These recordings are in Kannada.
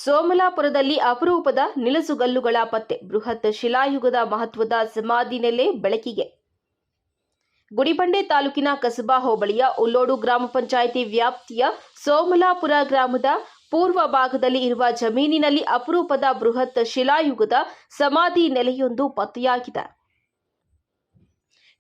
ಸೋಮಲಾಪುರದಲ್ಲಿ ಅಪರೂಪದ ನಿಲಸುಗಲ್ಲುಗಳ ಪತ್ತೆ. ಬೃಹತ್ ಶಿಲಾಯುಗದ ಮಹತ್ವದ ಸಮಾಧಿ ನೆಲೆ ಬೆಳಕಿಗೆ. ಗುಡಿಬಂಡೆ ತಾಲೂಕಿನ ಕಸಬಾ ಹೋಬಳಿಯ ಉಲ್ಲೋಡು ಗ್ರಾಮ ಪಂಚಾಯಿತಿ ವ್ಯಾಪ್ತಿಯ ಸೋಮಲಾಪುರ ಗ್ರಾಮದ ಪೂರ್ವ ಭಾಗದಲ್ಲಿ ಇರುವ ಜಮೀನಿನಲ್ಲಿ ಅಪರೂಪದ ಬೃಹತ್ ಶಿಲಾಯುಗದ ಸಮಾಧಿ ನೆಲೆಯೊಂದು ಪತ್ತೆಯಾಗಿದೆ.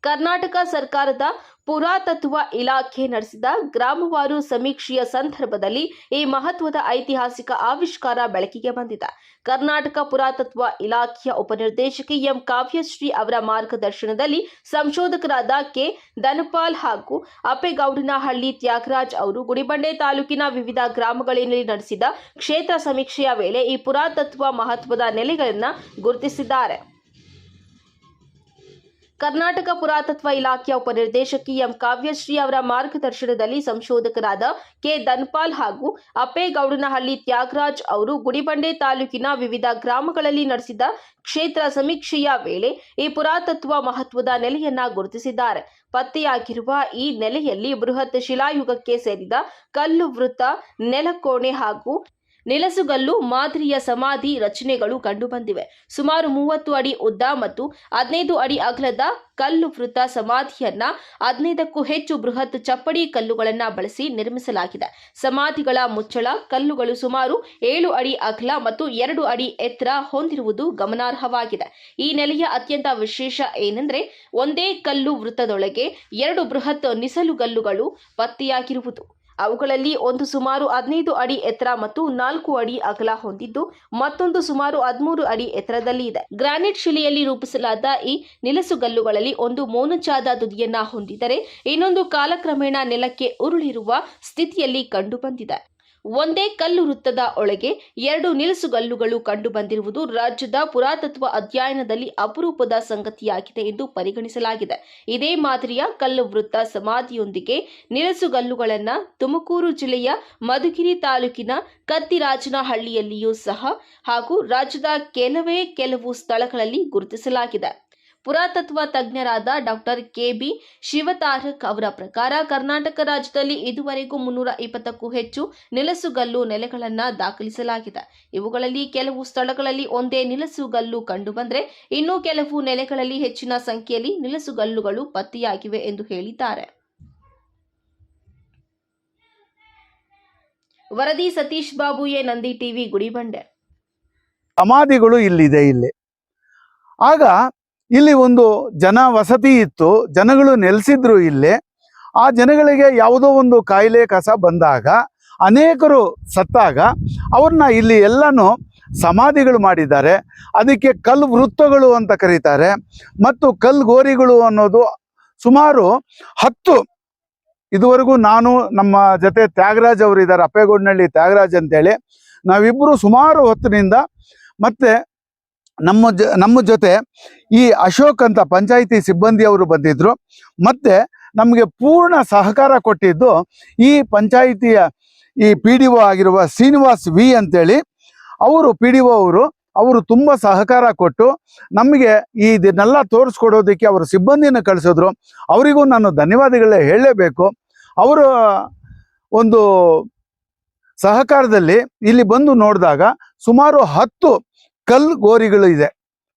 ಕರ್ನಾಟಕ ಸರ್ಕಾರದ ಪುರಾತತ್ವ ಇಲಾಖೆ ನಡೆಸಿದ ಗ್ರಾಮವಾರು ಸಮೀಕ್ಷೆಯ ಸಂದರ್ಭದಲ್ಲಿ ಈ ಮಹತ್ವದ ಐತಿಹಾಸಿಕ ಆವಿಷ್ಕಾರ ಬೆಳಕಿಗೆ ಬಂದಿದೆ. ಕರ್ನಾಟಕ ಪುರಾತತ್ವ ಇಲಾಖೆಯ ಉಪನಿರ್ದೇಶಕಿ ಎಂ ಕಾವ್ಯಶ್ರೀ ಅವರ ಮಾರ್ಗದರ್ಶನದಲ್ಲಿ ಸಂಶೋಧಕರಾದ ಕೆ ಧನಪಾಲ್ ಹಾಗೂ ಅಪ್ಪೇಗೌಡನಹಳ್ಳಿ ತ್ಯಾಗರಾಜ್ ಅವರು ಗುಡಿಬಂಡೆ ತಾಲೂಕಿನ ವಿವಿಧ ಗ್ರಾಮಗಳಲ್ಲಿ ನಡೆಸಿದ ಕ್ಷೇತ್ರ ಸಮೀಕ್ಷೆಯ ವೇಳೆ ಈ ಪುರಾತತ್ವ ಮಹತ್ವದ ನೆಲೆಗಳನ್ನು ಗುರುತಿಸಿದ್ದಾರೆ. ಕರ್ನಾಟಕ ಪುರಾತತ್ವ ಇಲಾಖೆಯ ಉಪನಿರ್ದೇಶಕಿ ಎಂ ಕಾವ್ಯಶ್ರೀ ಅವರ ಮಾರ್ಗದರ್ಶನದಲ್ಲಿ ಸಂಶೋಧಕರಾದ ಕೆ ಧನಪಾಲ್ ಹಾಗೂ ಅಪ್ಪೇಗೌಡನಹಳ್ಳಿ ತ್ಯಾಗರಾಜ್ ಅವರು ಗುಡಿಬಂಡೆ ತಾಲೂಕಿನ ವಿವಿಧ ಗ್ರಾಮಗಳಲ್ಲಿ ನಡೆಸಿದ ಕ್ಷೇತ್ರ ಸಮೀಕ್ಷೆಯ ವೇಳೆ ಈ ಪುರಾತತ್ವ ಮಹತ್ವದ ನೆಲೆಯನ್ನ ಗುರುತಿಸಿದ್ದಾರೆ. ಪತ್ತೆಯಾಗಿರುವ ಈ ನೆಲೆಯಲ್ಲಿ ಬೃಹತ್ ಶಿಲಾಯುಗಕ್ಕೆ ಸೇರಿದ ಕಲ್ಲು ವೃತ್ತ, ನೆಲಕೋಣೆ ಹಾಗೂ ನಿಲಸುಗಲ್ಲು ಮಾದರಿಯ ಸಮಾಧಿ ರಚನೆಗಳು ಕಂಡುಬಂದಿವೆ. ಸುಮಾರು 30 ಅಡಿ ಉದ್ದ ಮತ್ತು 15 ಅಡಿ ಅಗಲದ ಕಲ್ಲು ವೃತ್ತ ಸಮಾಧಿಯನ್ನ 15ಕ್ಕೂ ಹೆಚ್ಚು ಬೃಹತ್ ಚಪ್ಪಡಿ ಕಲ್ಲುಗಳನ್ನು ಬಳಸಿ ನಿರ್ಮಿಸಲಾಗಿದೆ. ಸಮಾಧಿಗಳ ಮುಚ್ಚಳ ಕಲ್ಲುಗಳು ಸುಮಾರು 7 ಅಡಿ ಅಗಲ ಮತ್ತು 2 ಅಡಿ ಎತ್ತರ ಹೊಂದಿರುವುದು ಗಮನಾರ್ಹವಾಗಿದೆ. ಈ ನೆಲೆಯ ಅತ್ಯಂತ ವಿಶೇಷ ಏನೆಂದರೆ ಒಂದೇ ಕಲ್ಲು ವೃತ್ತದೊಳಗೆ 2 ಬೃಹತ್ ನಿಸಲುಗಲ್ಲುಗಳು ಪತ್ತೆಯಾಗಿರುವುದು. ಅವುಗಳಲ್ಲಿ ಒಂದು ಸುಮಾರು 15 ಅಡಿ ಎತ್ತರ ಮತ್ತು 4 ಅಡಿ ಅಗಲ ಹೊಂದಿದ್ದು ಮತ್ತೊಂದು ಸುಮಾರು 13 ಅಡಿ ಎತ್ತರದಲ್ಲಿ ಇದೆ. ಗ್ರಾನೈಟ್ ಶಿಲೆಯಲ್ಲಿ ರೂಪಿಸಲಾದ ಈ ನಿಲಸುಗಲ್ಲುಗಳಲ್ಲಿ ಒಂದು ಮೋನಚಾದ ತುದಿಯನ್ನ ಹೊಂದಿದರೆ ಇನ್ನೊಂದು ಕಾಲಕ್ರಮೇಣ ನೆಲಕ್ಕೆ ಉರುಳಿರುವ ಸ್ಥಿತಿಯಲ್ಲಿ ಕಂಡುಬಂದಿದೆ. ಒಂದೇ ಕಲ್ಲು ವೃತ್ತದ ಒಳಗೆ 2 ನಿಲಸುಗಲ್ಲುಗಳು ಕಂಡುಬಂದಿರುವುದು ರಾಜ್ಯದ ಪುರಾತತ್ವ ಅಧ್ಯಯನದಲ್ಲಿ ಅಪರೂಪದ ಸಂಗತಿಯಾಗಿದೆ ಎಂದು ಪರಿಗಣಿಸಲಾಗಿದೆ. ಇದೇ ಮಾದರಿಯ ಕಲ್ಲು ವೃತ್ತ ಸಮಾಧಿಯೊಂದಿಗೆ ನಿಲಸುಗಲ್ಲುಗಳನ್ನು ತುಮಕೂರು ಜಿಲ್ಲೆಯ ಮಧುಗಿರಿ ತಾಲೂಕಿನ ಕತ್ತಿರಾಜನಹಳ್ಳಿಯಲ್ಲಿಯೂ ಸಹ ಹಾಗೂ ರಾಜ್ಯದ ಕೆಲವು ಸ್ಥಳಗಳಲ್ಲಿ ಗುರುತಿಸಲಾಗಿದೆ. ಪುರಾತತ್ವ ತಜ್ಞರಾದ ಡಾಕ್ಟರ್ ಕೆ.ಬಿ. ಶಿವತಾರಕ್ ಅವರ ಪ್ರಕಾರ ಕರ್ನಾಟಕ ರಾಜ್ಯದಲ್ಲಿ ಇದುವರೆಗೂ 320ಕ್ಕೂ ಹೆಚ್ಚು ನಿಲಸುಗಲ್ಲು ನೆಲೆಗಳನ್ನು ದಾಖಲಿಸಲಾಗಿದೆ. ಇವುಗಳಲ್ಲಿ ಕೆಲವು ಸ್ಥಳಗಳಲ್ಲಿ ಒಂದೇ ನಿಲಸುಗಲ್ಲು ಕಂಡುಬಂದರೆ ಇನ್ನೂ ಕೆಲವು ನೆಲೆಗಳಲ್ಲಿ ಹೆಚ್ಚಿನ ಸಂಖ್ಯೆಯಲ್ಲಿ ನಿಲಸುಗಲ್ಲುಗಳು ಪತ್ತೆಯಾಗಿವೆ ಎಂದು ಹೇಳಿದ್ದಾರೆ. ವರದಿ ಸತೀಶ್ ಬಾಬು, ನಂದಿ ಟಿವಿ, ಗುಡಿಬಂಡೆ. ಸಮಾಧಿಗಳು ಇಲ್ಲಿದೆ. ಆಗ ಇಲ್ಲಿ ಒಂದು ಜನ ವಸತಿ ಇತ್ತು, ಜನಗಳು ನೆಲೆಸಿದ್ರು ಇಲ್ಲಿ. ಆ ಜನಗಳಿಗೆ ಯಾವುದೋ ಒಂದು ಕಾಯಿಲೆ ಕಸ ಬಂದಾಗ ಅನೇಕರು ಸತ್ತಾಗ ಅವ್ರನ್ನ ಇಲ್ಲಿ ಎಲ್ಲನೂ ಸಮಾಧಿಗಳು ಮಾಡಿದ್ದಾರೆ. ಅದಕ್ಕೆ ಕಲ್ಲು ವೃತ್ತಗಳು ಅಂತ ಕರೀತಾರೆ. ಮತ್ತು ಕಲ್ಗೋರಿಗಳು ಅನ್ನೋದು ಸುಮಾರು 10 ಇದುವರೆಗೂ ನಾನು ನಮ್ಮ ಜೊತೆ ತ್ಯಾಗರಾಜ್ ಅವರು ಇದ್ದಾರೆ, ಅಪ್ಪೇಗೌಡನಹಳ್ಳಿ ತ್ಯಾಗರಾಜ್ ಅಂತೇಳಿ, ನಾವಿಬ್ಬರು ಸುಮಾರು ಹೊತ್ತಿನಿಂದ ಮತ್ತೆ ನಮ್ಮ ಜೊತೆ ಈ ಅಶೋಕ್ ಅಂತ ಪಂಚಾಯಿತಿ ಸಿಬ್ಬಂದಿ ಅವರು ಬಂದಿದ್ರು. ಮತ್ತೆ ನಮಗೆ ಪೂರ್ಣ ಸಹಕಾರ ಕೊಟ್ಟಿದ್ದು ಈ ಪಂಚಾಯಿತಿಯ ಈ PDO ಆಗಿರುವ ಶ್ರೀನಿವಾಸ್ ವಿ ಅಂತೇಳಿ ಅವರು PDO ಅವರು ತುಂಬ ಸಹಕಾರ ಕೊಟ್ಟು ನಮಗೆ ಇದನ್ನೆಲ್ಲ ತೋರಿಸ್ಕೊಡೋದಕ್ಕೆ ಅವರು ಸಿಬ್ಬಂದಿನ ಕಳಿಸಿದ್ರು. ಅವರಿಗೂ ನಾನು ಧನ್ಯವಾದಗಳೇ ಹೇಳಲೇಬೇಕು. ಅವರ ಒಂದು ಸಹಕಾರದಲ್ಲಿ ಇಲ್ಲಿ ಬಂದು ನೋಡಿದಾಗ ಸುಮಾರು 10 ಕಲ್ಲು ಗೋರಿಗಳು ಇದೆ,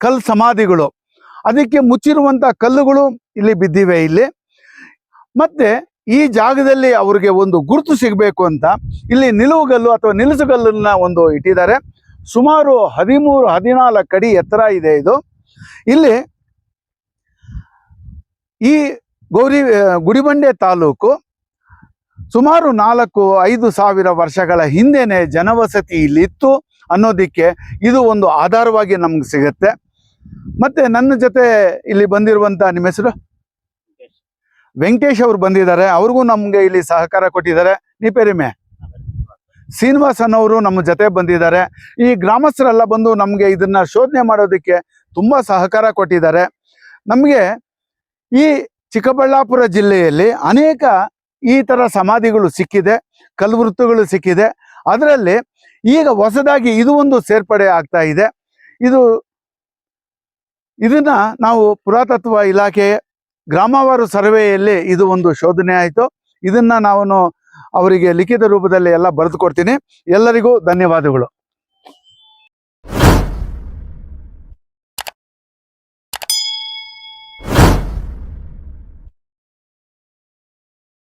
ಕಲ್ಲು ಸಮಾಧಿಗಳು. ಅದಕ್ಕೆ ಮುಚ್ಚಿರುವಂಥ ಕಲ್ಲುಗಳು ಇಲ್ಲಿ ಬಿದ್ದಿವೆ ಇಲ್ಲಿ. ಮತ್ತೆ ಈ ಜಾಗದಲ್ಲಿ ಅವ್ರಿಗೆ ಒಂದು ಗುರುತು ಸಿಗಬೇಕು ಅಂತ ಇಲ್ಲಿ ನಿಲುವುಗಲ್ಲು ಅಥವಾ ನಿಲಸುಗಲ್ಲನ್ನ ಒಂದು ಇಟ್ಟಿದ್ದಾರೆ. ಸುಮಾರು 13-14 ಅಡಿ ಎತ್ತರ ಇದೆ ಇದು. ಇಲ್ಲಿ ಈ ಗುಡಿಬಂಡೆ ತಾಲೂಕು ಸುಮಾರು 4-5 ಸಾವಿರ ವರ್ಷಗಳ ಹಿಂದೆನೆ ಜನವಸತಿ ಇಲ್ಲಿತ್ತು ಅನ್ನೋದಕ್ಕೆ ಇದು ಒಂದು ಆಧಾರವಾಗಿ ನಮ್ಗೆ ಸಿಗುತ್ತೆ. ಮತ್ತೆ ನನ್ನ ಜೊತೆ ಇಲ್ಲಿ ಬಂದಿರುವಂಥ, ನಿಮ್ಮ ಹೆಸರು? ವೆಂಕಟೇಶ್ ಅವರು ಬಂದಿದ್ದಾರೆ. ಅವ್ರಿಗೂ ನಮಗೆ ಇಲ್ಲಿ ಸಹಕಾರ ಕೊಟ್ಟಿದ್ದಾರೆ. ನೀ ಪೇರಿಮೆ ಶ್ರೀನಿವಾಸ್ ಅನ್ನೋರು ನಮ್ಮ ಜೊತೆ ಬಂದಿದ್ದಾರೆ. ಈ ಗ್ರಾಮಸ್ಥರೆಲ್ಲ ಬಂದು ನಮಗೆ ಇದನ್ನ ಶೋಧನೆ ಮಾಡೋದಕ್ಕೆ ತುಂಬ ಸಹಕಾರ ಕೊಟ್ಟಿದ್ದಾರೆ. ನಮಗೆ ಈ ಚಿಕ್ಕಬಳ್ಳಾಪುರ ಜಿಲ್ಲೆಯಲ್ಲಿ ಅನೇಕ ಈ ಥರ ಸಮಾಧಿಗಳು ಸಿಕ್ಕಿದೆ, ಕಲ್ವೃತ್ತಗಳು ಸಿಕ್ಕಿದೆ. ಅದರಲ್ಲಿ ಈಗ ಹೊಸದಾಗಿ ಇದು ಒಂದು ಸೇರ್ಪಡೆ ಆಗ್ತಾ ಇದೆ. ಇದನ್ನ ನಾವು ಪುರಾತತ್ವ ಇಲಾಖೆ ಗ್ರಾಮವಾರು ಸರ್ವೆಯಲ್ಲಿ ಇದು ಒಂದು ಶೋಧನೆ ಆಯಿತು. ಇದನ್ನ ನಾನು ಅವರಿಗೆ ಲಿಖಿತ ರೂಪದಲ್ಲಿ ಎಲ್ಲ ಬರೆದು ಕೊಡ್ತೀನಿ. ಎಲ್ಲರಿಗೂ ಧನ್ಯವಾದಗಳು.